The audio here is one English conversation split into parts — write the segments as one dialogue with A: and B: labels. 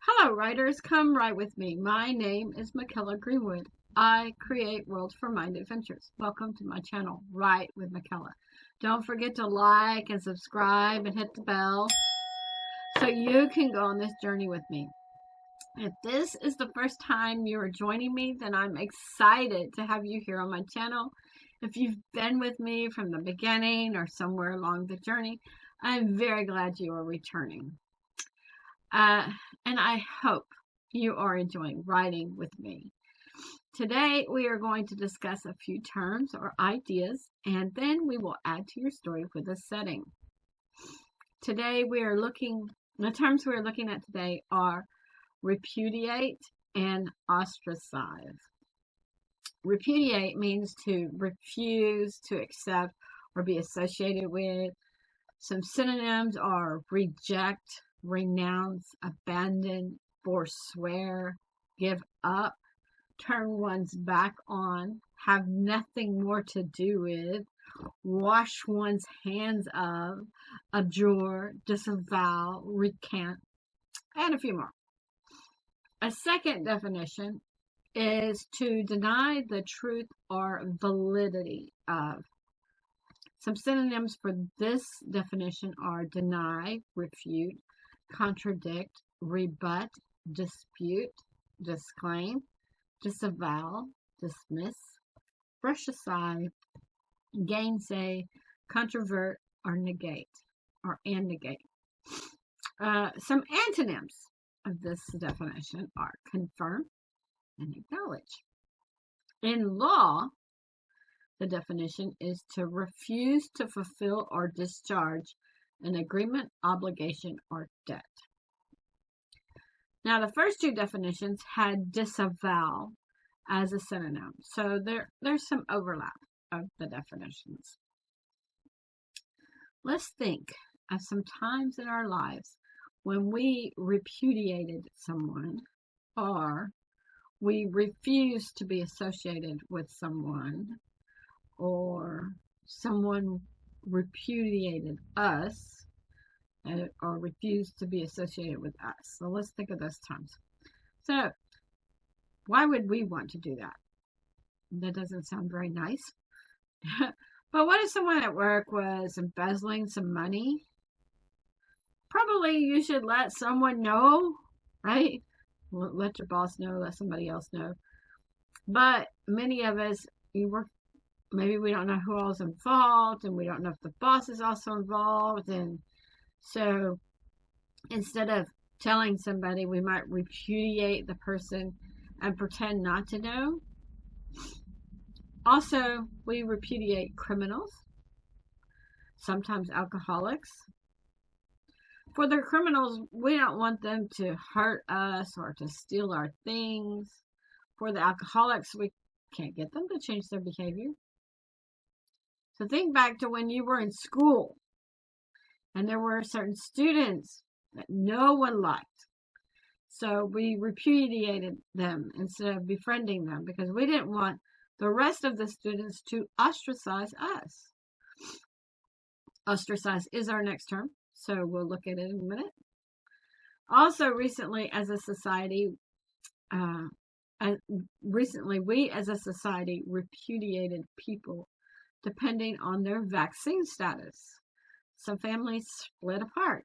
A: Hello, writers. Come write with me. My name is Mykela Greenwood. I create worlds for mind adventures. Welcome to my channel, Write with Mykela. Don't forget to like and subscribe and hit the bell so you can go on this journey with me. If this is the first time you are joining me, then I'm excited to have you here on my channel. If you've been with me from the beginning or somewhere along the journey, I'm very glad you are returning. And I hope you are enjoying writing with me. Today we are going to discuss a few terms or ideas, and then we will add to your story with a setting. Today the terms we are looking at today are repudiate and ostracize. Repudiate means to refuse to accept or be associated with. Some synonyms are reject, renounce, abandon, forswear, give up, turn one's back on, have nothing more to do with, wash one's hands of, abjure, disavow, recant, and a few more. A second definition is to deny the truth or validity of. Some synonyms for this definition are deny, refute, contradict, rebut, dispute, disclaim, disavow, dismiss, brush aside, gainsay, controvert, or negate. Some antonyms of this definition are confirm and acknowledge. In law, the definition is to refuse to fulfill or discharge an agreement, obligation, or debt. Now, the first two definitions had disavow as a synonym, so there's some overlap of the definitions. Let's think of some times in our lives when we repudiated someone or we refused to be associated with someone, or someone repudiated us or refused to be associated with us. So let's think of those times. So why would we want to do that? That doesn't sound very nice. But what if someone at work was embezzling some money? Probably you should let someone know, right? Let your boss know, let somebody else know. But many of us, maybe we don't know who all's involved, and we don't know if the boss is also involved. And so instead of telling somebody, we might repudiate the person and pretend not to know. Also, we repudiate criminals, sometimes alcoholics. For the criminals, we don't want them to hurt us or to steal our things. For the alcoholics, we can't get them to change their behavior. So think back to when you were in school and there were certain students that no one liked. So we repudiated them instead of befriending them because we didn't want the rest of the students to ostracize us. Ostracize is our next term, so we'll look at it in a minute. Also, recently as a society, we as a society repudiated people depending on their vaccine status. Some families split apart.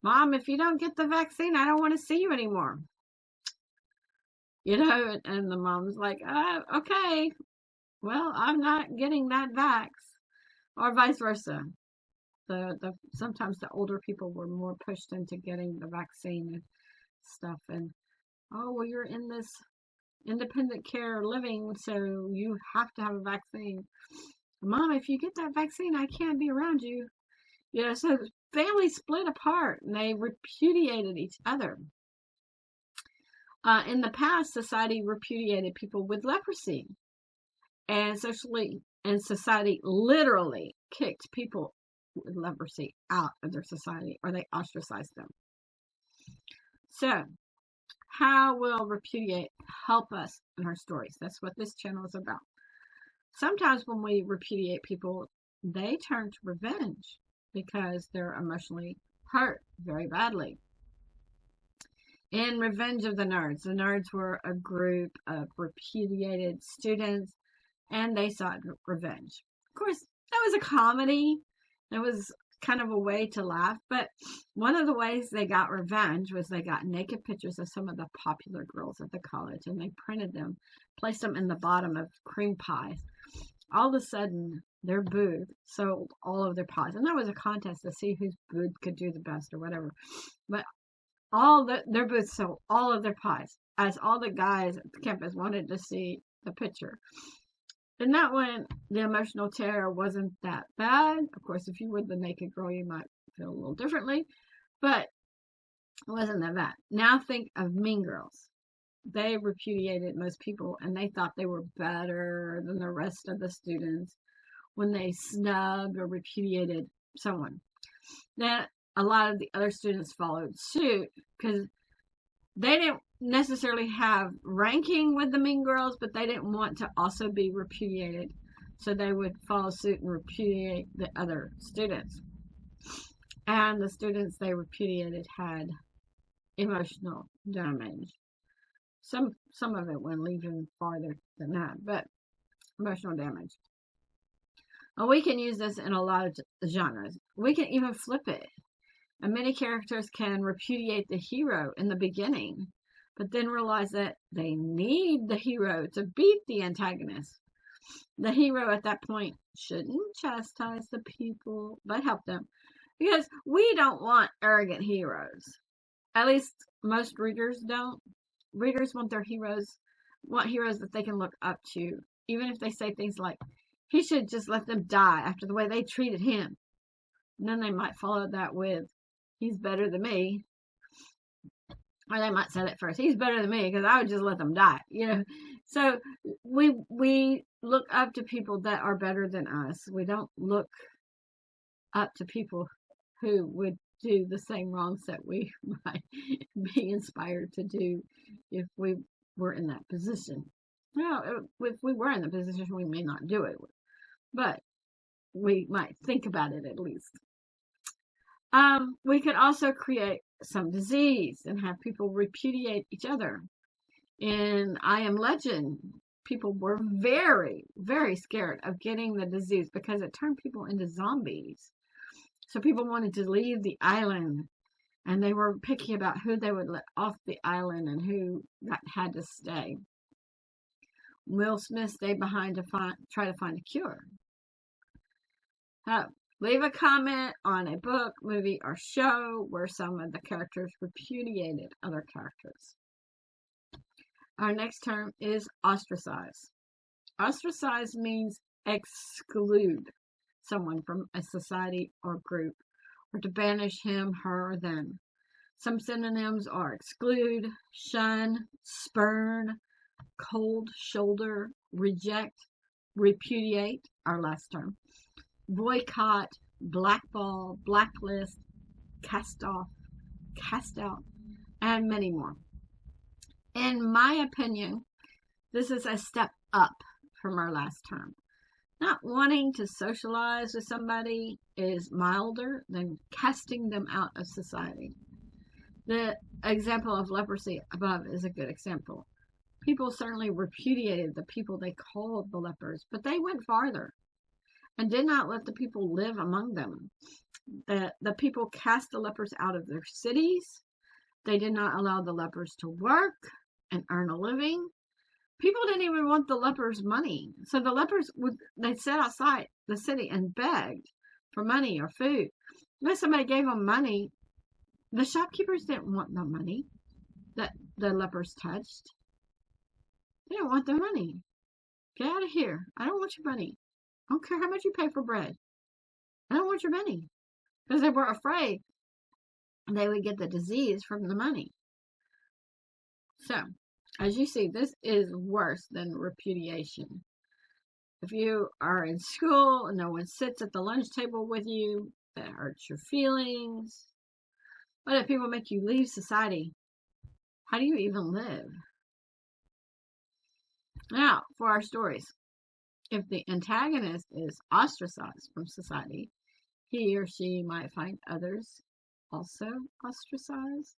A: Mom, if you don't get the vaccine, I don't want to see you anymore. And the mom's like, okay, well, I'm not getting that vax. Or vice versa. Sometimes the older people were more pushed into getting the vaccine and stuff. And, oh, well, you're in this independent care living, so you have to have a vaccine. Mom, if you get that vaccine, I can't be around you. So families split apart and they repudiated each other. In the past, society repudiated people with leprosy. And society literally kicked people with leprosy out of their society, or they ostracized them. So, how will repudiate help us in our stories? That's what this channel is about. Sometimes when we repudiate people, they turn to revenge because they're emotionally hurt very badly. in Revenge of the Nerds. The nerds were a group of repudiated students, and they sought revenge. Of course, that was a comedy. It was kind of a way to laugh, but one of the ways they got revenge was they got naked pictures of some of the popular girls at the college, and they printed them, placed them in the bottom of cream pies. All of a sudden, their booth sold all of their pies, and that was a contest to see whose booth could do the best or whatever. But their booths sold all of their pies, as all the guys at the campus wanted to see the picture. And that one, the emotional terror wasn't that bad. Of course, if you were the naked girl, you might feel a little differently, but it wasn't that bad. Now think of Mean Girls. They repudiated most people, and they thought they were better than the rest of the students when they snubbed or repudiated someone. Then a lot of the other students followed suit because they didn't necessarily have ranking with the Mean Girls, but they didn't want to also be repudiated, so they would follow suit and repudiate the other students. And the students they repudiated had emotional damage. Some of it went even farther than that, but emotional damage. And we can use this in a lot of genres. We can even flip it. And many characters can repudiate the hero in the beginning, but then realize that they need the hero to beat the antagonist. The hero at that point shouldn't chastise the people, but help them. Because we don't want arrogant heroes. At least most readers don't. Readers want heroes that they can look up to, even if they say things like, he should just let them die after the way they treated him. And then they might follow that with, he's better than me. Or they might say that first, he's better than me because I would just let them die. So we look up to people that are better than us. We don't look up to people who would do the same wrongs that we might be inspired to do if we were in that position. If we were in the position, we may not do it, but we might think about it at least. We could also create some disease and have people repudiate each other. In I Am Legend, people were very, very scared of getting the disease because it turned people into zombies. So people wanted to leave the island, and they were picky about who they would let off the island and who had to stay. Will Smith stayed behind to try to find a cure. Leave a comment on a book, movie, or show where some of the characters repudiated other characters. Our next term is ostracize. Ostracize means exclude someone from a society or group, or to banish him, her, or them. Some synonyms are exclude, shun, spurn, cold shoulder, reject, repudiate, our last term, boycott, blackball, blacklist, cast off, cast out, and many more. In my opinion, this is a step up from our last term. Not wanting to socialize with somebody is milder than casting them out of society. The example of leprosy above is a good example. People certainly repudiated the people they called the lepers, but they went farther and did not let the people live among them. The people cast the lepers out of their cities. They did not allow the lepers to work and earn a living. People didn't even want the lepers' money. So the lepers they'd sit outside the city and begged for money or food. When somebody gave them money, the shopkeepers didn't want the money that the lepers touched. They didn't want their money. Get out of here. I don't want your money. I don't care how much you pay for bread. I don't want your money. Because they were afraid they would get the disease from the money. So, as you see, this is worse than repudiation. If you are in school and no one sits at the lunch table with you, that hurts your feelings. But if people make you leave society, how do you even live? Now, for our stories. If the antagonist is ostracized from society, he or she might find others also ostracized.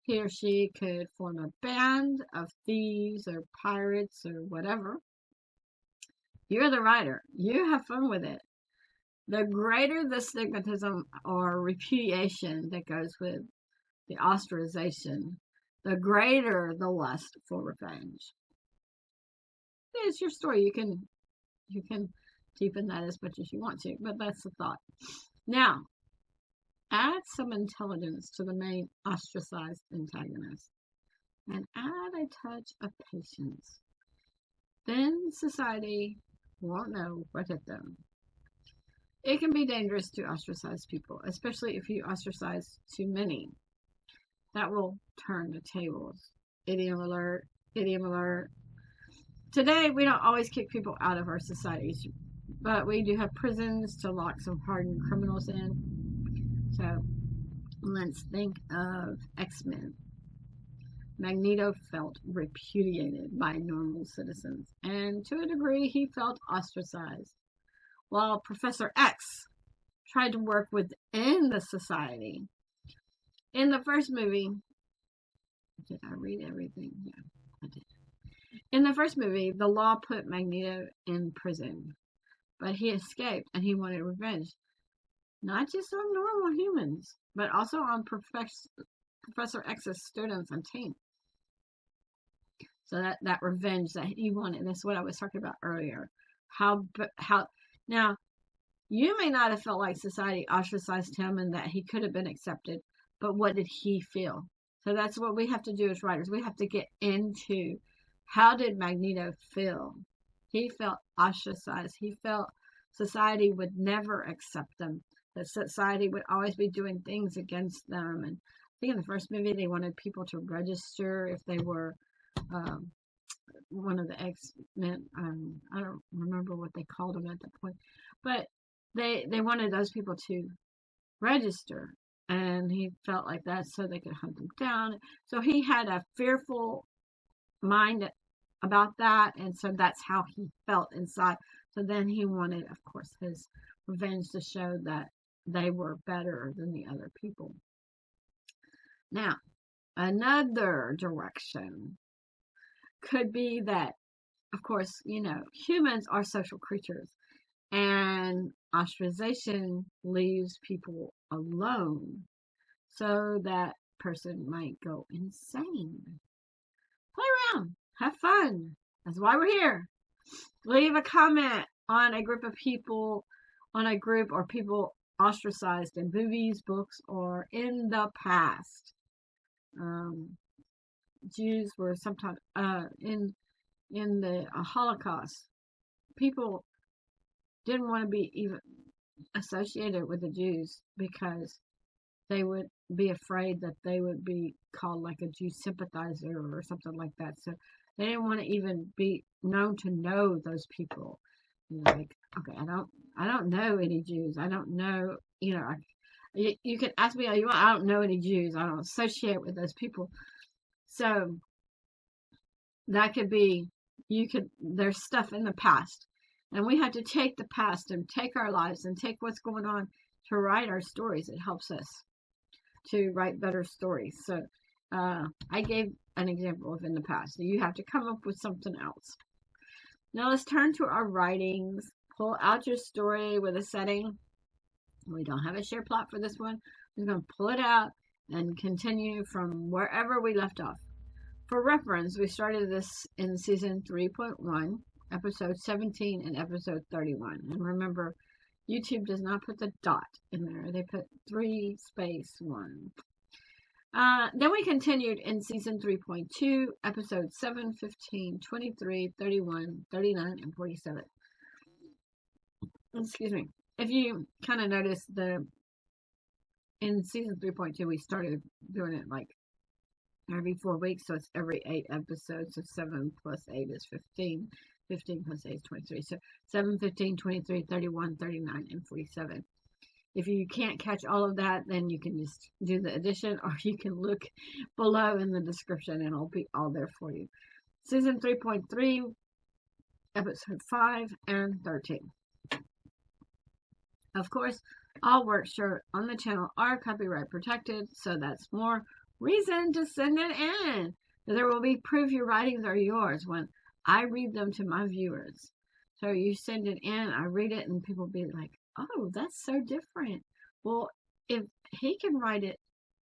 A: He or she could form a band of thieves or pirates or whatever. You're the writer. You have fun with it. The greater the stigmatism or repudiation that goes with the ostracization, the greater the lust for revenge. It's your story. You can deepen that as much as you want to, but that's the thought. Now, add some intelligence to the main ostracized antagonist, and add a touch of patience. Then society won't know what hit them. It can be dangerous to ostracize people, especially if you ostracize too many. That will turn the tables. Idiom alert, idiom alert. Today, we don't always kick people out of our societies, but we do have prisons to lock some hardened criminals in. So, let's think of X-Men. Magneto felt repudiated by normal citizens, and to a degree, he felt ostracized. While Professor X tried to work within the society. In the first movie, did I read everything? Yeah, I did. In the first movie, the law put Magneto in prison, but he escaped and he wanted revenge. Not just on normal humans, but also on Professor X's students and team. So that revenge that he wanted, that's what I was talking about earlier. How now, you may not have felt like society ostracized him and that he could have been accepted, but what did he feel? So that's what we have to do as writers. We have to get into how did Magneto feel? He felt ostracized. He felt society would never accept them, that society would always be doing things against them. And I think in the first movie, they wanted people to register if they were one of the X-Men. I don't remember what they called them at that point, but they wanted those people to register, and he felt like that so they could hunt them down. So he had a fearful mind about that, and so that's how he felt inside. So then he wanted, of course, his revenge to show that they were better than the other people. Now, another direction could be that, of course, humans are social creatures, and ostracization leaves people alone. So that person might go insane. Play around. Have fun. That's why we're here. Leave a comment on a group of people, on a group or people ostracized in movies, books, or in the past. Jews were sometimes in the Holocaust. People didn't want to be even associated with the Jews because they would be afraid that they would be called like a Jew sympathizer or something like that. So they didn't want to even be known to know those people. Like, okay, I don't know any Jews. I don't know, you can ask me all you want. I don't know any Jews. I don't associate with those people. So that could be, there's stuff in the past. And we have to take the past and take our lives and take what's going on to write our stories. It helps us to write better stories. So I gave an example of in the past. So you have to come up with something else. Now let's turn to our writings. Pull out your story with a setting. We don't have a shared plot for this one. We're going to pull it out and continue from wherever we left off. For reference, we started this in season 3.1, episode 17 and episode 31. And remember, YouTube does not put the dot in there. They put 3-1. Then we continued in season 3.2, episode 7, 15, 23, 31, 39, and 47. Excuse me. If you kind of notice, in season 3.2, we started doing it like every 4 weeks, so it's every 8 episodes. So 7 plus 8 is 15. 15 plus 8 is 23. So 7, 15, 23, 31, 39, and 47. If you can't catch all of that, then you can just do the addition, or you can look below in the description and it'll be all there for you. Season 3.3, episode 5 and 13. Of course, all works on the channel are copyright protected, so that's more reason to send it in. There will be proof your writings are yours when I read them to my viewers. So you send it in, I read it, and people be like, oh, that's so different. Well, if he can write it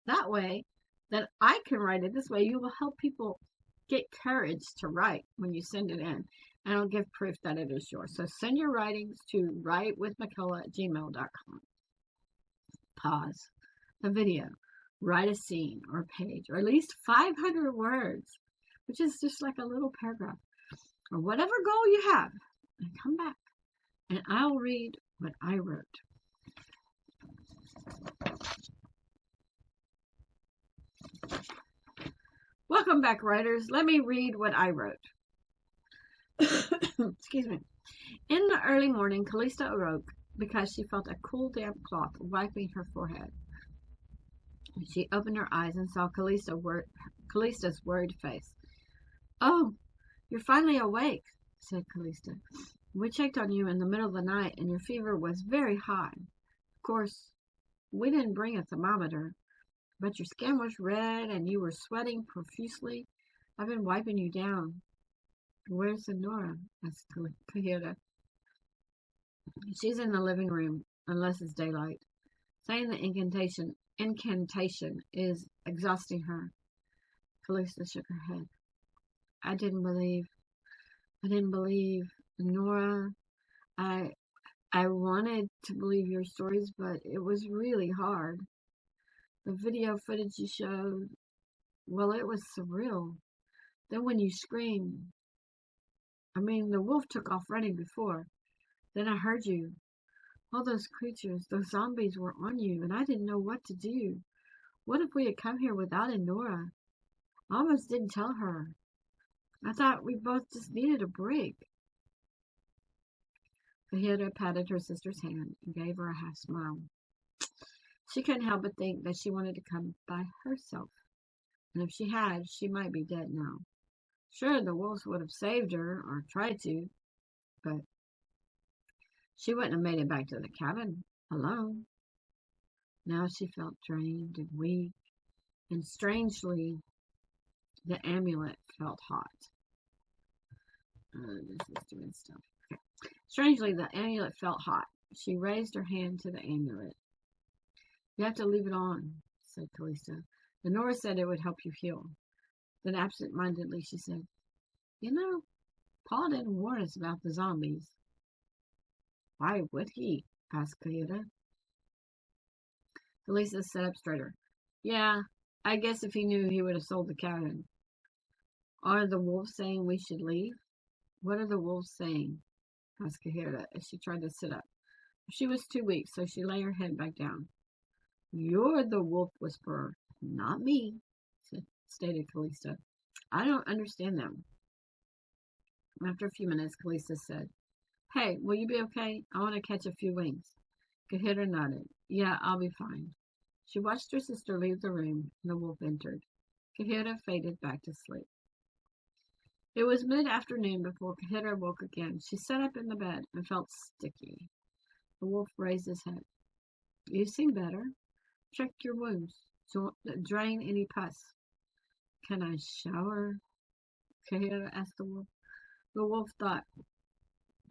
A: that way, then I can write it this way. You will help people get courage to write when you send it in. And it'll give proof that it is yours. So send your writings to writewithmykela@gmail.com. Pause the video. Write a scene or page, or at least 500 words, which is just like a little paragraph, or whatever goal you have, and come back, and I'll read what I wrote. Welcome back, writers. Let me read what I wrote. Excuse me. In the early morning, Calista awoke because she felt a cool, damp cloth wiping her forehead. She opened her eyes and saw Callista's worried face. Oh, you're finally awake, said Calista. We checked on you in the middle of the night, and your fever was very high. Of course, we didn't bring a thermometer, but your skin was red and you were sweating profusely. I've been wiping you down. Where's Nora? Asked Kahira. She's in the living room, unless it's daylight. Saying the incantation is exhausting her. Calista shook her head. I didn't believe. Nora, I wanted to believe your stories, but it was really hard. The video footage you showed, well, it was surreal. Then when you screamed, the wolf took off running before. Then I heard you. All those creatures, those zombies were on you, and I didn't know what to do. What if we had come here without Nora? I almost didn't tell her. I thought we both just needed a break. Kahira patted her sister's hand and gave her a half smile. She couldn't help but think that she wanted to come by herself. And if she had, she might be dead now. Sure, the wolves would have saved her, or tried to, but she wouldn't have made it back to the cabin alone. Now she felt drained and weak, and strangely, the amulet felt hot. This is doing stuff. Okay. Strangely, the amulet felt hot. She raised her hand to the amulet. You have to leave it on, said Calista. Nora said it would help you heal. Then absent-mindedly she said, Paul didn't warn us about the zombies. Why would he? Asked Kahira. Calista sat up straighter. Yeah, I guess if he knew, he would have sold the cabin. Are the wolves saying we should leave? What are the wolves saying? Asked Kahira as she tried to sit up. She was too weak, so she lay her head back down. You're the wolf whisperer, not me, stated Calista. I don't understand them. After a few minutes, Calista said, Hey, will you be okay? I want to catch a few wings. Kahira nodded. Yeah, I'll be fine. She watched her sister leave the room, and the wolf entered. Kahira faded back to sleep. It was mid-afternoon before Kahira woke again. She sat up in the bed and felt sticky. The wolf raised his head. You seem better. Check your wounds. Drain any pus. Can I shower? Kahira asked the wolf. The wolf thought,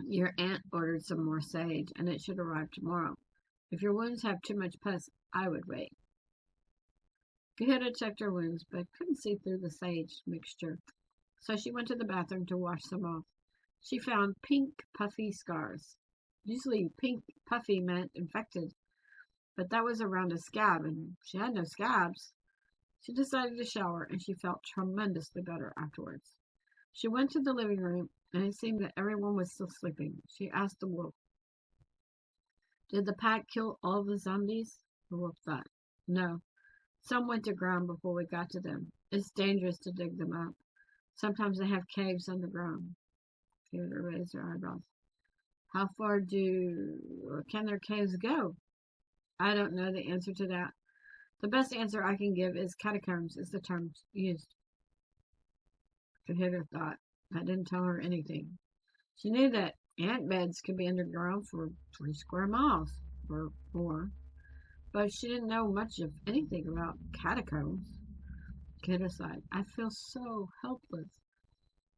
A: Your aunt ordered some more sage, and it should arrive tomorrow. If your wounds have too much pus, I would wait. Kahira checked her wounds, but couldn't see through the sage mixture, so she went to the bathroom to wash them off. She found pink, puffy scars. Usually pink, puffy meant infected, but that was around a scab, and she had no scabs. She decided to shower, and she felt tremendously better afterwards. She went to the living room, and it seemed that everyone was still sleeping. She asked the wolf, Did the pack kill all the zombies? The wolf thought, No. Some went to ground before we got to them. It's dangerous to dig them up. Sometimes they have caves underground. Kahira raised her eyebrows. How far can their caves go? I don't know the answer to that. The best answer I can give is catacombs is the term used. Kahira thought. That didn't tell her anything. She knew that ant beds could be underground for 3 square miles or more, but she didn't know much of anything about catacombs. Kahira sighed. I feel so helpless.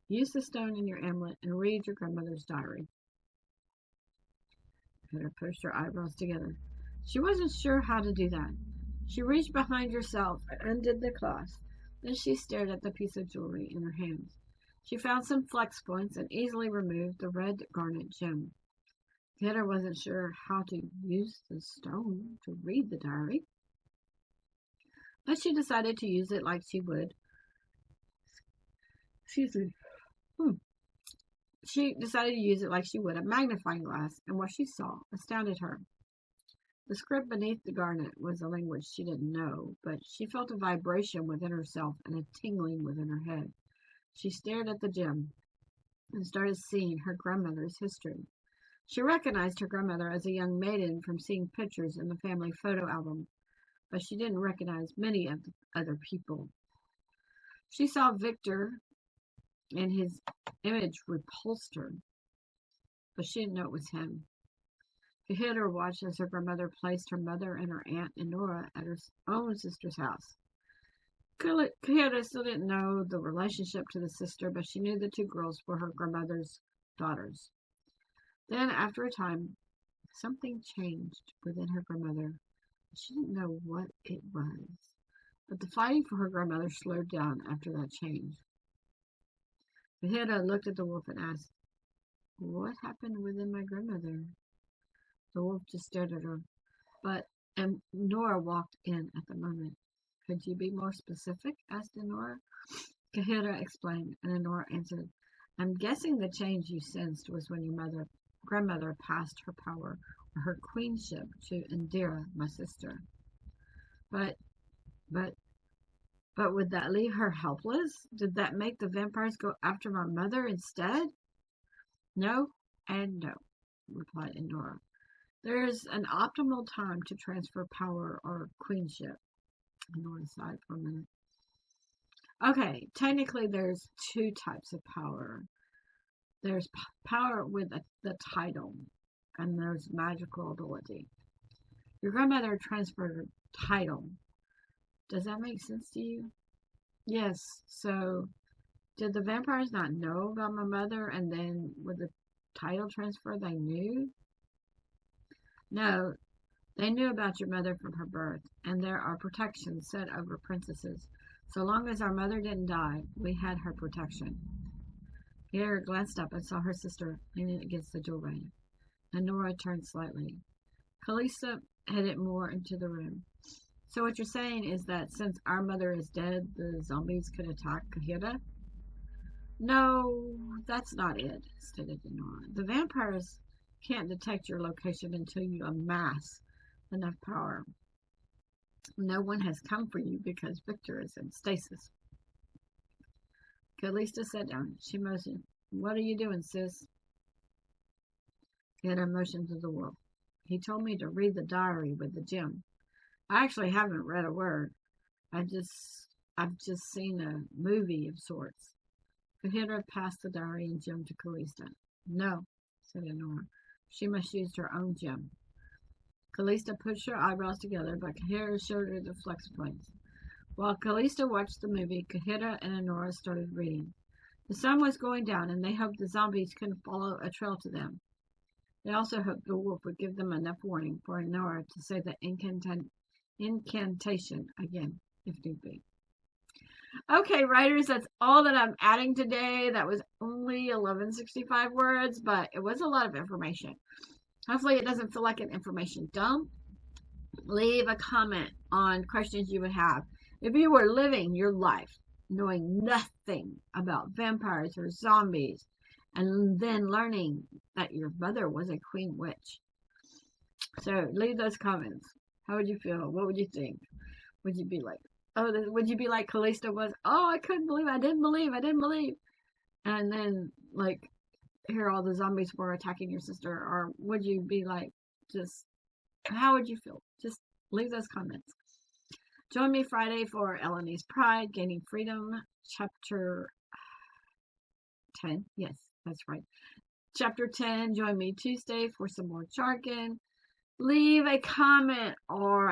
A: Use the stone in your amulet and read your grandmother's diary. Kahira pushed her eyebrows together. She wasn't sure how to do that. She reached behind herself and undid the clasp. Then she stared at the piece of jewelry in her hands. She found some flex points and easily removed the red garnet gem. Kahira wasn't sure how to use the stone to read the diary, but she decided to use it like she would. Excuse me. She decided to use it like she would a magnifying glass, and what she saw astounded her. The script beneath the garnet was a language she didn't know, but she felt a vibration within herself and a tingling within her head. She stared at the gem and started seeing her grandmother's history. She recognized her grandmother as a young maiden from seeing pictures in the family photo album, but she didn't recognize many of the other people. She saw Victor, and his image repulsed her, but she didn't know it was him. Kahira watched as her grandmother placed her mother and her aunt Enora at her own sister's house. Kahira still didn't know the relationship to the sister, but she knew the two girls were her grandmother's daughters. Then, after a time, something changed within her grandmother. She didn't know what it was, but the fighting for her grandmother slowed down after that change. Kahira looked at the wolf and asked, "What happened within my grandmother?" The wolf just stared at her, and Nora walked in at the moment. "Could you be more specific?" asked Enora. Kahira explained, and Enora answered, "I'm guessing the change you sensed was when your grandmother passed her power or her queenship to Indira, my sister. But would that leave her helpless? Did that make the vampires go after my mother instead?" "No and no," replied Indora. "There's an optimal time to transfer power or queenship." Indora sighed for a minute. Okay, technically there's two types of power. There's power with the title, and there's magical ability. Your grandmother transferred title. Does that make sense to you? Yes. So, did the vampires not know about my mother, and then with the title transfer they knew? No, they knew about your mother from her birth, and there are protections set over princesses. So long as our mother didn't die, we had her protection. Kahira glanced up and saw her sister leaning against the doorway. Nora turned slightly. Calista headed more into the room. "So what you're saying is that since our mother is dead, the zombies could attack Kahira?" "No, that's not it," stated Nora. "The vampires can't detect your location until you amass enough power. No one has come for you because Victor is in stasis." Calista sat down. She motioned. "What are you doing, sis?" Kahira motioned to the wolf. "He told me to read the diary with the gem. I actually haven't read a word. I've just seen a movie of sorts." Kahira passed the diary and gem to Calista. "No," said Enora. "She must use her own gem." Calista pushed her eyebrows together, but Kahira showed her the flex points. While Calista watched the movie, Kahira and Enora started reading. The sun was going down, and they hoped the zombies couldn't follow a trail to them. They also hoped the wolf would give them enough warning for Enora to say the incantation again, if need be. Okay, writers, that's all that I'm adding today. That was only 1165 words, but it was a lot of information. Hopefully it doesn't feel like an information dump. Leave a comment on questions you would have if you were living your life knowing nothing about vampires or zombies, and then learning that your mother was a queen witch. So leave those comments. How would you feel? What would you think? Would you be like, would you be like Calista was? "Oh, I couldn't believe, I didn't believe. And then, like, here all the zombies were attacking your sister? Or would you be like, how would you feel? Just leave those comments. Join me Friday for Eleni's Pride, Gaining Freedom, Chapter 10. Yes, that's right. Chapter 10. Join me Tuesday for some more jargon. Leave a comment or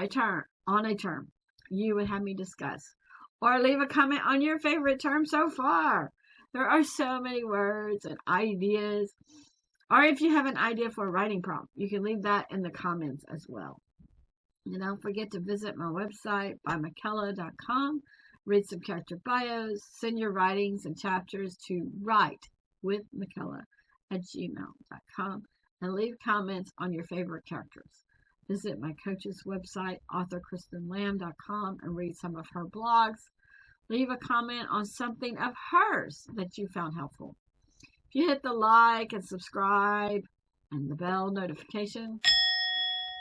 A: on a term you would have me discuss. or leave a comment on your favorite term so far. There are so many words and ideas. Or if you have an idea for a writing prompt, you can leave that in the comments as well. And don't forget to visit my website by Mykela.com, read some character bios, send your writings and chapters to writewithmykela@gmail.com, and leave comments on your favorite characters. Visit my coach's website, authorkristenlam.com, and read some of her blogs. Leave a comment on something of hers that you found helpful. If you hit the like and subscribe and the bell notification,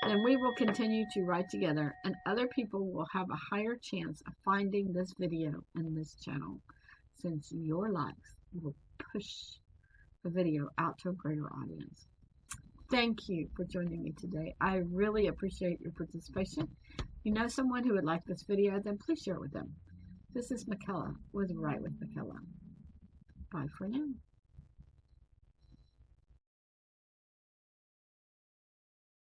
A: then we will continue to write together, and other people will have a higher chance of finding this video and this channel, since your likes will push the video out to a greater audience. Thank you for joining me today. I really appreciate your participation. If you know someone who would like this video, then please share it with them. This is Mykela with Write with Mykela. Bye for now.